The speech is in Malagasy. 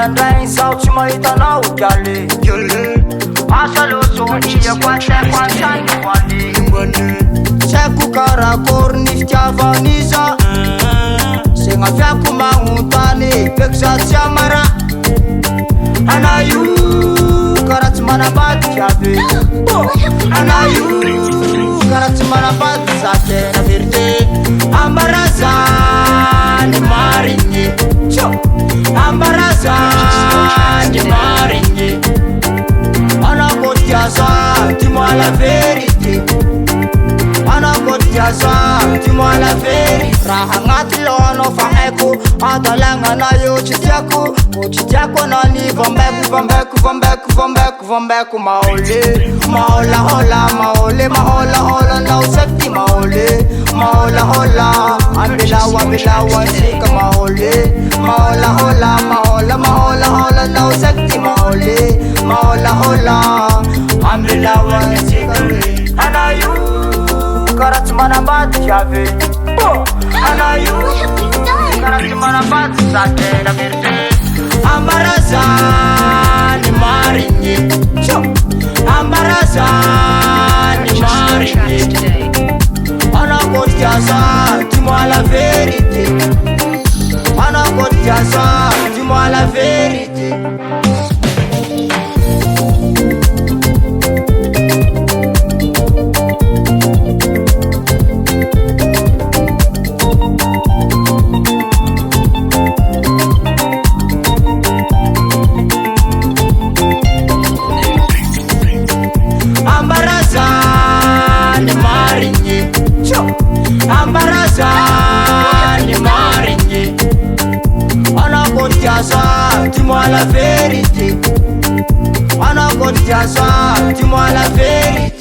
Ndraindray sao tsy mahitanao galy asa loasoniako ataikwantany hoany saiko karakory ny fitiavaniza segna fiako magnontany beky za tsy amara anaio karaha tsy manambady fiavy anaio karaha tsy manambady za tena vérité ambarazany marigny ambarazany marigny anakotiasa dis-moi la vérité anakotiasa dis-moi la vérité raha agnaty lohanao fa haiko adalagnana io tsy tiako tsy tiako anany vambeko mahole maholahola mahole maholahola nao sakty mahole maholahola ambilao ansika mahole maholahola maholahola nao sakty mahole maholahola ambilao ansika anaio karaha tsy manambady fiavy anaio karaha tsy manambady za tena vérité ambarazany marigny ambarazany marigny anakotiasa dis-moi la vérité anakotiasa dis-moi la vérité ambarazany marigny anakotiasa dis-moi la vérité anakotiasa dis-moi la vérité